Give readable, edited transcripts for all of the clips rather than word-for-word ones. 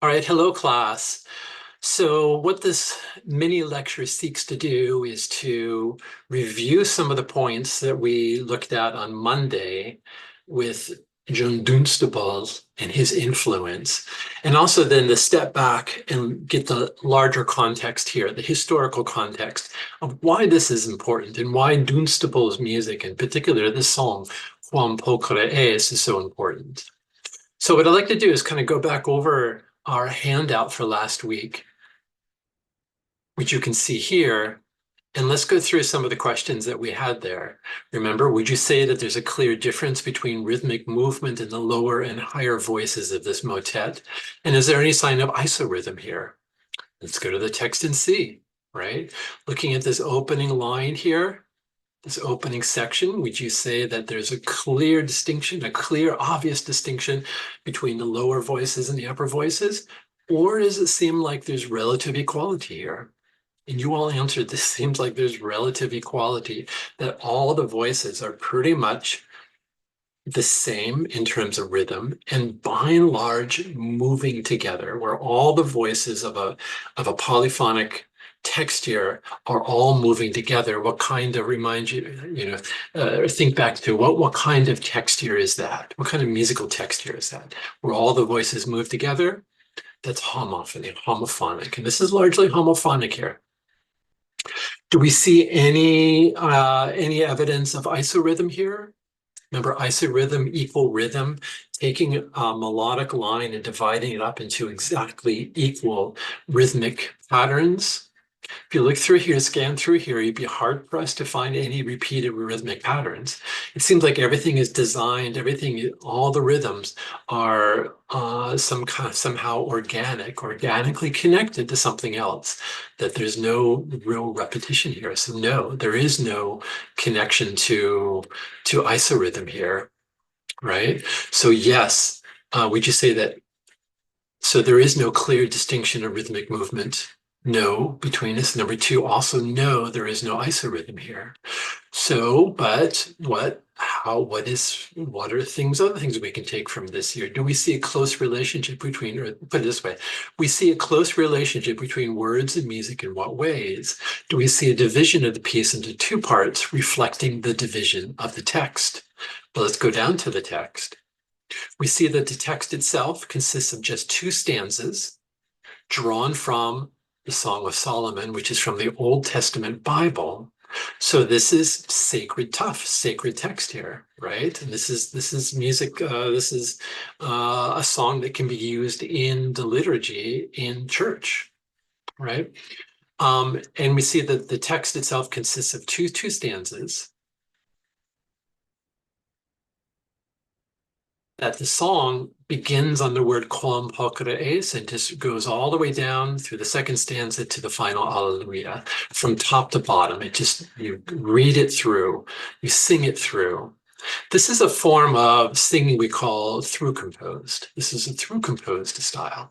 All right, hello class. So what this mini lecture seeks to do is to review some of the points that we looked at on Monday with John Dunstable and his influence, and also then to step back and get the larger context here, the historical context of why this is important and why Dunstable's music, in particular this song, Quam Pulchra Es, is so important. So what I'd like to do is kind of go back over our handout for last week, which you can see here, and let's go through some of the questions that we had there. Remember, would you say that there's a clear difference between rhythmic movement in the lower and higher voices of this motet? And is there any sign of isorhythm here? Let's go to the text and see, right? Looking at this opening line here, this opening section, would you say that there's a clear distinction, a clear, obvious distinction between the lower voices and the upper voices? Or does it seem like there's relative equality here? And you all answered, this seems like there's relative equality, that all the voices are pretty much the same in terms of rhythm and by and large moving together, where all the voices of a polyphonic texture are all moving together. What kind of remind you, think back to what kind of texture is that? What kind of musical texture is that? Where all the voices move together? That's homophonic. And this is largely homophonic here. Do we see any evidence of isorhythm here? Remember, isorhythm, equal rhythm, taking a melodic line and dividing it up into exactly equal rhythmic patterns. If you look through here, scan through here, you'd be hard pressed to find any repeated rhythmic patterns. It seems like everything is designed, all the rhythms are somehow organically connected to something else, that there's no real repetition here. So no, there is no connection to isorhythm here, right? So yes, would you say that, so there is no clear distinction of rhythmic movement? No, between us. Number two, also no, there is no isorhythm here. So, but what are other things we can take from this here? Do we see a close relationship between, or put it this way, we see a close relationship between words and music in what ways? Do we see a division of the piece into two parts reflecting the division of the text? Well, let's go down to the text. We see that the text itself consists of just two stanzas drawn from the Song of Solomon, which is from the Old Testament Bible. So this is sacred text here, right? And this is music. This is a song that can be used in the liturgy in church, right? And we see that the text itself consists of two stanzas. That the song begins on the word Quam Pulchra Es and just goes all the way down through the second stanza to the final Alleluia, from top to bottom. You read it through, you sing it through. This is a form of singing we call through composed. This is a through composed style.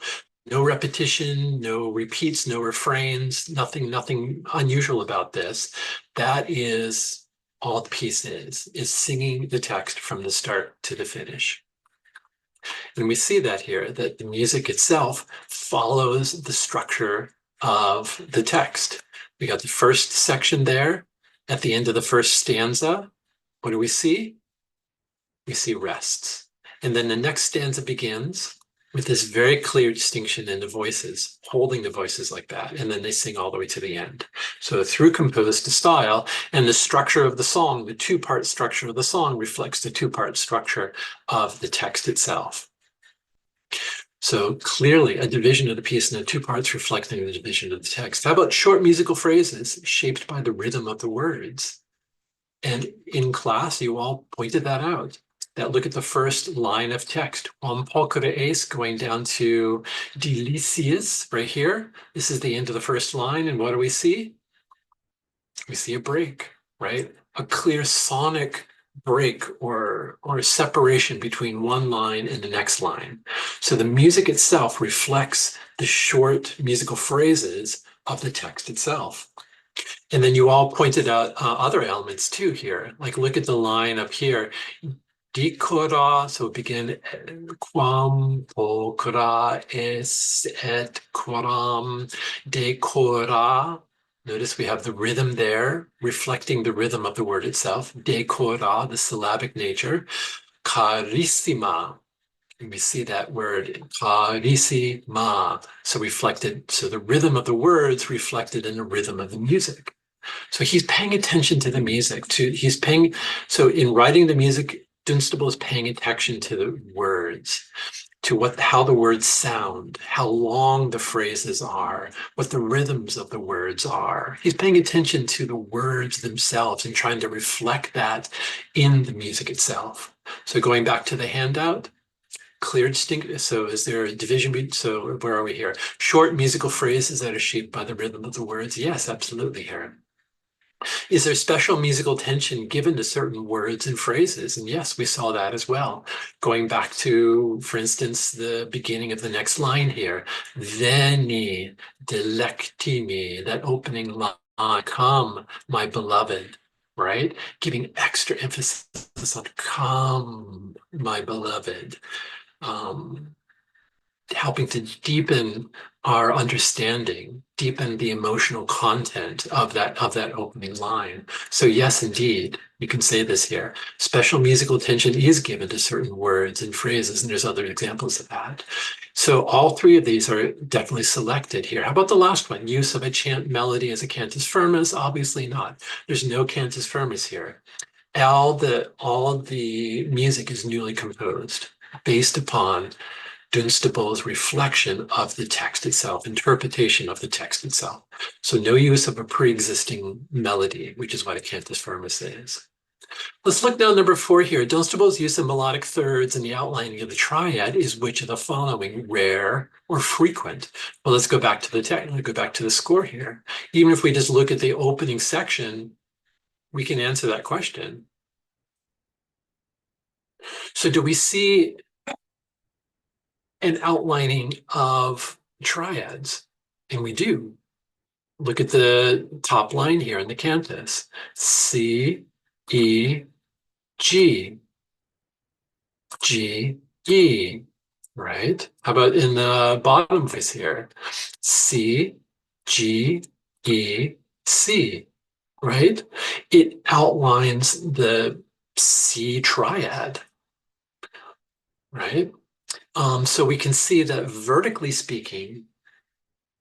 No repetition, no repeats, no refrains, nothing unusual about this. That is all the piece is singing the text from the start to the finish. And we see that here, that the music itself follows the structure of the text. We got the first section there. At the end of the first stanza, what do we see? We see rests. And then the next stanza begins with this very clear distinction in the voices, holding the voices like that, and then they sing all the way to the end. So through composed style, and the structure of the song, the two-part structure of the song reflects the two-part structure of the text itself. So clearly a division of the piece into two parts reflecting the division of the text. How about short musical phrases shaped by the rhythm of the words? And in class, you all pointed that out. That look at the first line of text, Quam Pulchra Es, going down to Delicias right here. This is the end of the first line, and what do we see? We see a break, right? A clear sonic break or separation between one line and the next line. So the music itself reflects the short musical phrases of the text itself. And then you all pointed out other elements too here. Like look at the line up here. Dicora, so begin quam pulchra es et quoram decora. Notice we have the rhythm there, reflecting the rhythm of the word itself. Decora, the syllabic nature. Carissima, and we see that word carissima. So reflected, so the rhythm of the words reflected in the rhythm of the music. So he's paying attention to the music. So in writing the music, Dunstable is paying attention to the words, to how the words sound, how long the phrases are, what the rhythms of the words are. He's paying attention to the words themselves and trying to reflect that in the music itself. So going back to the handout, clear distinct. So is there a division? So where are we here? Short musical phrases that are shaped by the rhythm of the words. Yes, absolutely, here. Is there special musical tension given to certain words and phrases? And yes, we saw that as well. Going back to, for instance, the beginning of the next line here, Veni, delectimi, that opening line, come, my beloved, right? Giving extra emphasis on come, my beloved. Helping to deepen our understanding, deepen the emotional content of that opening line. So yes, indeed, you can say this here. Special musical attention is given to certain words and phrases, and there's other examples of that. So all three of these are definitely selected here. How about the last one? Use of a chant melody as a cantus firmus? Obviously not. There's no cantus firmus here. All the music is newly composed based upon Dunstable's reflection of the text itself, interpretation of the text itself. So no use of a pre-existing melody, which is what a cantus firmus is. Let's look now number 4 here. Dunstable's use of melodic thirds in the outlining of the triad is which of the following, rare or frequent? Well, let's go back to the text, go back to the score here. Even if we just look at the opening section, we can answer that question. So do we see an outlining of triads? And we do. Look at the top line here in the cantus. C, E, G, G, E, right? How about in the bottom voice here? C, G, E, C, right? It outlines the C triad, right? So we can see that vertically speaking,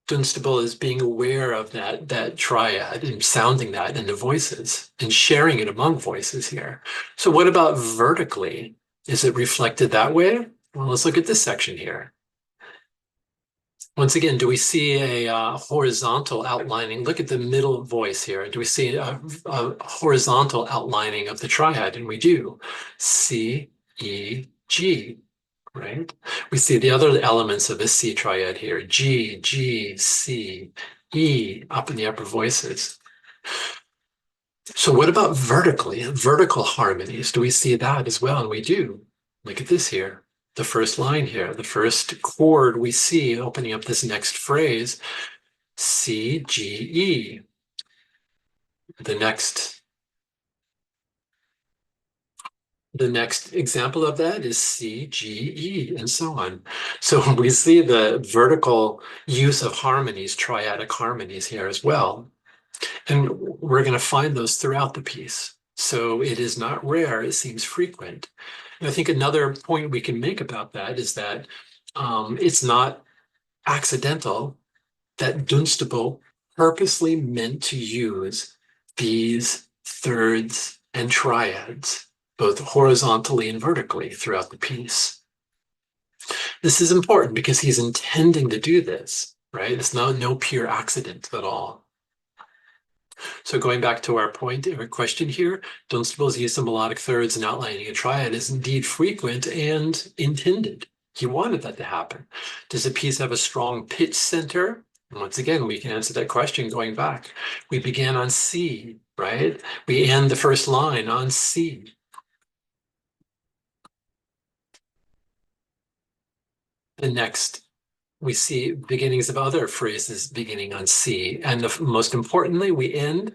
Dunstable is being aware of that triad and sounding that in the voices and sharing it among voices here. So what about vertically? Is it reflected that way? Well, let's look at this section here. Once again, do we see a horizontal outlining? Look at the middle voice here. Do we see a horizontal outlining of the triad? And we do. C, E, G. Right? We see the other elements of the C triad here, G, G, C, E, up in the upper voices. So what about vertically, vertical harmonies? Do we see that as well? And we do. Look at this here, the first line here, the first chord we see opening up this next phrase, C, G, E. The next example of that is C, G, E, and so on. So we see the vertical use of harmonies, triadic harmonies here as well. And we're going to find those throughout the piece. So it is not rare, it seems frequent. And I think another point we can make about that is that it's not accidental that Dunstable purposely meant to use these thirds and triads both horizontally and vertically throughout the piece. This is important because he's intending to do this, right? It's no pure accident at all. So going back to our point, our question here, Dunstable's use of melodic thirds and outlining a triad is indeed frequent and intended. He wanted that to happen. Does the piece have a strong pitch center? And once again, we can answer that question going back. We began on C, right? We end the first line on C. The next, we see beginnings of other phrases beginning on C. And most importantly, we end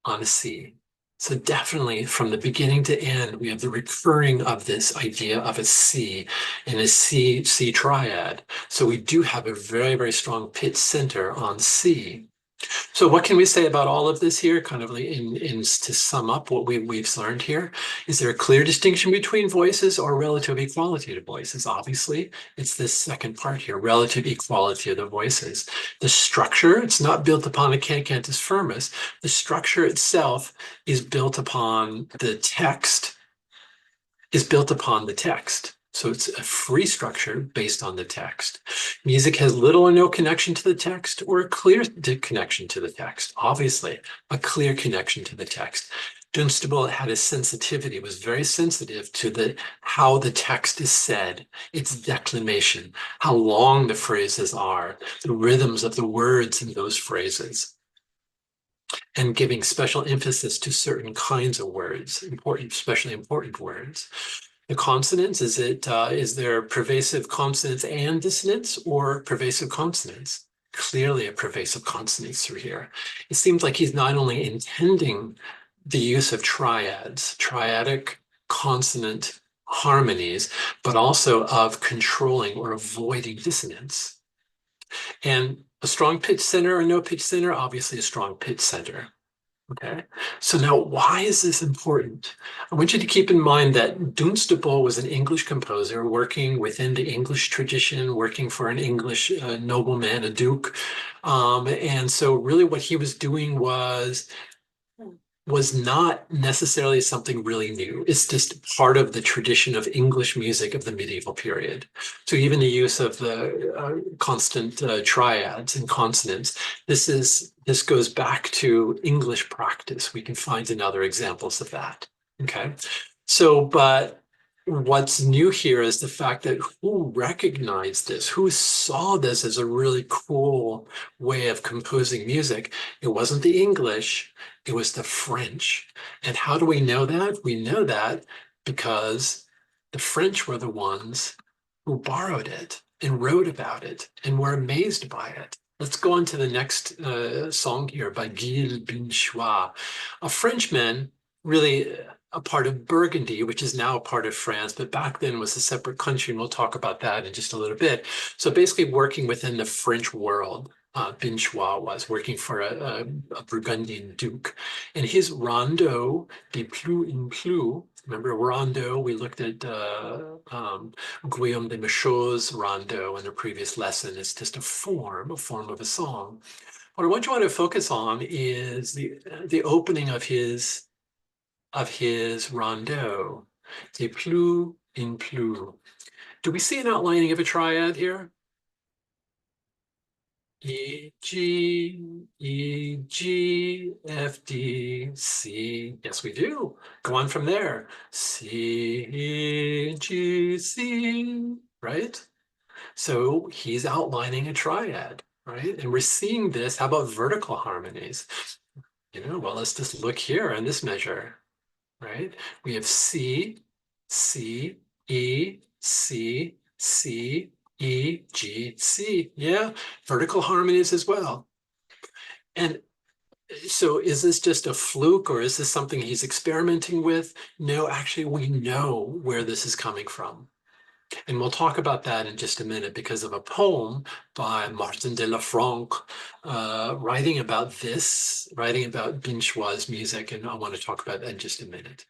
on a C. So definitely from the beginning to end, we have the recurring of this idea of a C and a C triad. So we do have a very, very strong pitch center on C. So what can we say about all of this here? Kind of like to sum up what we've learned here, is there a clear distinction between voices or relative equality to voices? Obviously, it's this second part here, relative equality of the voices. The structure, it's not built upon a cantus firmus. The structure itself is built upon the text, So it's a free structure based on the text. Music has little or no connection to the text or a clear connection to the text. Obviously, a clear connection to the text. Dunstable had a sensitivity, was very sensitive to how the text is said, its declamation, how long the phrases are, the rhythms of the words in those phrases, and giving special emphasis to certain kinds of words, especially important words. The consonants, is there pervasive consonants and dissonance or pervasive consonants? Clearly a pervasive consonance through here. It seems like he's not only intending the use of triads, triadic consonant harmonies, but also of controlling or avoiding dissonance. And a strong pitch center or no pitch center, obviously a strong pitch center. Okay, so now why is this important? I want you to keep in mind that Dunstable was an English composer working within the English tradition, working for an English nobleman, a duke. And so really what he was doing was not necessarily something really new. It's just part of the tradition of English music of the medieval period. So even the use of the constant triads and consonants, this goes back to English practice. We can find in other examples of that. Okay, so but what's new here is the fact that who recognized this, who saw this as a really cool way of composing music. It wasn't the English, it was the French. And how do we know that? We know that because the French were the ones who borrowed it and wrote about it and were amazed by it. Let's go on to the next song here by Gilles Binchois, a Frenchman, really a part of Burgundy, which is now a part of France, but back then was a separate country, and we'll talk about that in just a little bit. So basically working within the French world, Binchois was working for a Burgundian duke. And his Rondeau, de plus in plus, remember Rondeau, we looked at Guillaume de Michaud's Rondeau in a previous lesson. It's just a form of a song. What I want you to focus on is the opening of his Rondeau, de plus in plus. Do we see an outlining of a triad here? E, G, F, D, C. Yes, we do. Go on from there. C, G, C, right? So he's outlining a triad, right? And we're seeing this. How about vertical harmonies? Well, let's just look here on this measure, right? We have C, C, E, C, C, E, G, C. Yeah, vertical harmonies as well. And so is this just a fluke or is this something he's experimenting with? No, actually, we know where this is coming from. And we'll talk about that in just a minute because of a poem by Martin de la Franque writing about Binchois' music. And I want to talk about that in just a minute.